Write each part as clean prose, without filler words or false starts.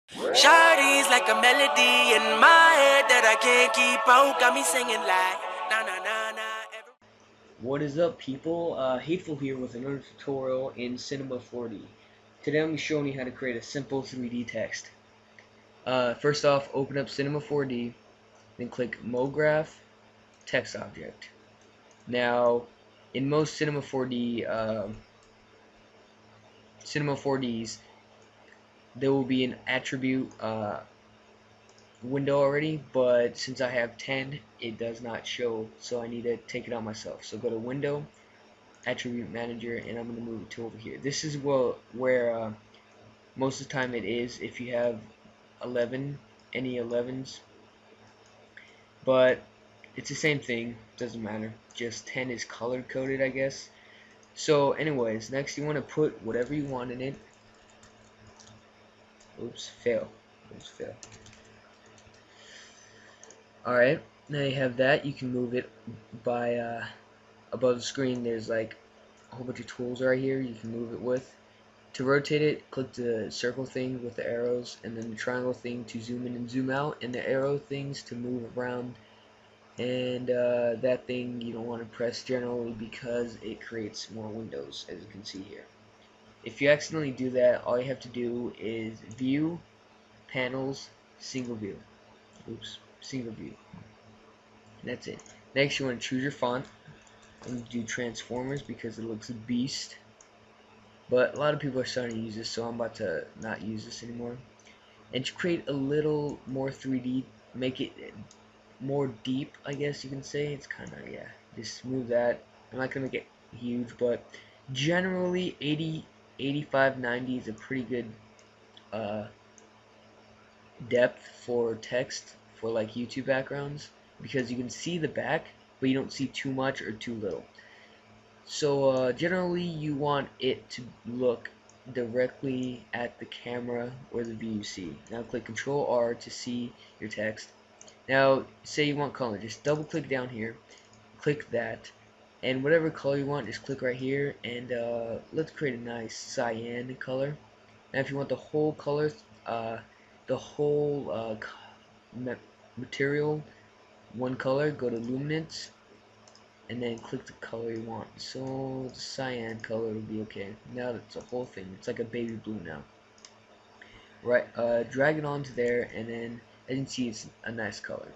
Shawty's like a melody in my head that I can't keep out. Got me singing like na na na na. What is up, people? Hateful here with another tutorial in Cinema 4D. Today I'm showing you how to create a simple 3D text. First off, open up Cinema 4D, then click MoGraph Text Object. Now, in most Cinema 4Ds, there will be an attribute window already, but since I have 10, it does not show, so I need to take it out myself. So go to Window, Attribute Manager, and I'm going to move it to over here. This is where most of the time it is if you have 11, any 11s, but it's the same thing, doesn't matter, just 10 is color coded, I guess. So anyways, next you want to put whatever you want in it. Oops, fail. Oops, fail. Alright, now you have that. You can move it by above the screen. There's like a whole bunch of tools right here you can move it with. To rotate it, click the circle thing with the arrows, and then the triangle thing to zoom in and zoom out, and the arrow things to move around. And that thing you don't want to press generally because it creates more windows, as you can see here. If you accidentally do that, all you have to do is View, Panels, Single View. Oops, Single View. That's it. Next, you want to choose your font. I'm going to do Transformers because it looks a beast. But a lot of people are starting to use this, so I'm about to not use this anymore. And to create a little more 3D, make it more deep, I guess you can say. It's kind of, yeah, just move that. I'm not going to make it huge, but generally 80, 85, 90 is a pretty good uh, depth for text for like YouTube backgrounds, because you can see the back, but you don't see too much or too little. So generally you want it to look directly at the camera or the view you see. Now click Control R to see your text. Now say you want color, just double click down here, click that, and whatever color you want, just click right here, and let's create a nice cyan color. Now if you want the whole color, the whole material, one color, go to Luminance, and then click the color you want. So the cyan color will be okay. Now that's the whole thing. It's like a baby blue now. Right, drag it onto there, and then as you can see, it's a nice color.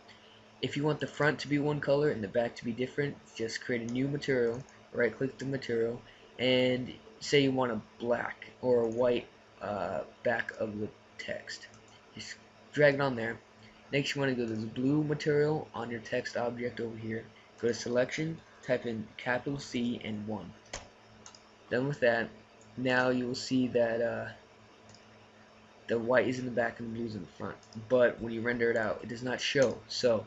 If you want the front to be one color and the back to be different, just create a new material, right click the material, and say you want a black or a white back of the text. Just drag it on there. Next you want to go to this blue material on your text object over here. Go to selection, type in capital C and 1. Done with that, now you will see that the white is in the back and the blue is in the front. But when you render it out, it does not show. So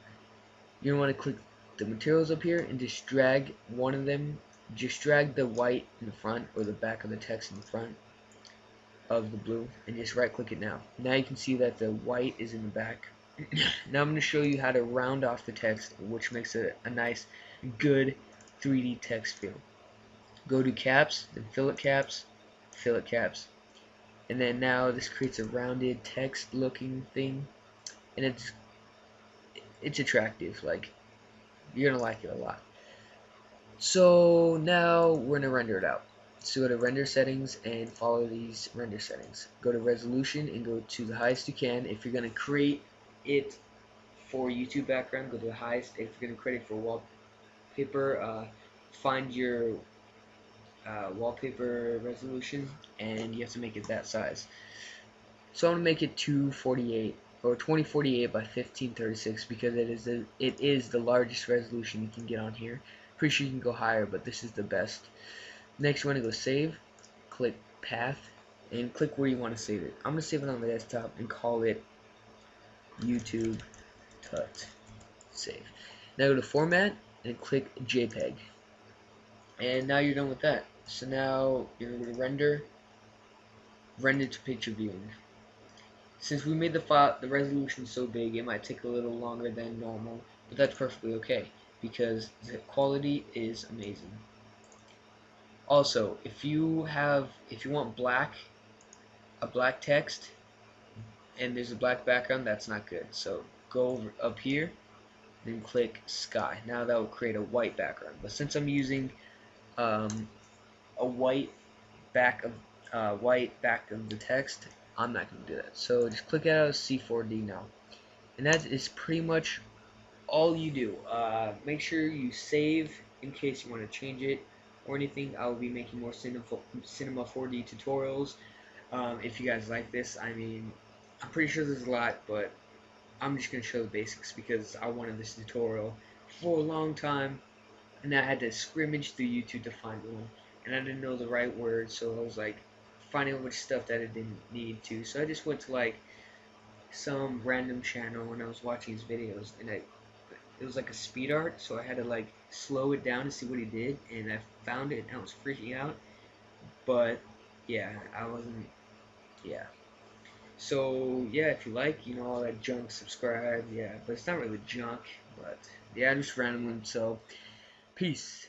you're going to want to click the materials up here and just drag one of them. Just drag the white in the front or the back of the text in the front of the blue, and just right click it now. Now you can see that the white is in the back. Now I'm going to show you how to round off the text, which makes it a nice, good 3D text feel. Go to caps, then fillet caps, and then now this creates a rounded text looking thing, and it's attractive. Like, you're gonna like it a lot. So now we're gonna render it out. So go to render settings and follow these render settings. Go to resolution and go to the highest you can. If you're gonna create it for YouTube background, go to the highest. If you're gonna create it for wallpaper, find your wallpaper resolution, and you have to make it that size. So I'm gonna make it 248 or 2048 by 1536 because it is the largest resolution you can get on here. Pretty sure you can go higher, but this is the best. Next, you want to go save, click path, and click where you want to save it. I'm gonna save it on the desktop and call it YouTube Tut. Save. Now go to format and click JPEG. And now you're done with that. So now you're going to render to picture viewing. Since we made the resolution so big, it might take a little longer than normal, but that's perfectly okay because the quality is amazing. Also, if you want a black text, and there's a black background, that's not good. So go over up here, then click sky. Now that will create a white background. But since I'm using a white back of the text, I'm not going to do that. So just click out of C4D now, and that is pretty much all you do. Make sure you save in case you want to change it or anything. I will be making more Cinema 4D tutorials. If you guys like this, I mean, I'm pretty sure there's a lot, but I'm just going to show the basics because I wanted this tutorial for a long time, and I had to scrimmage through YouTube to find one, and I didn't know the right word, so I was like finding a bunch of stuff that I didn't need to. So I just went to like some random channel and I was watching his videos, and it was like a speed art, so I had to like slow it down to see what he did, and I found it and I was freaking out. But yeah, I wasn't. Yeah. So yeah, if you like, all that junk, subscribe. Yeah, but it's not really junk. But yeah, I'm just random. So peace.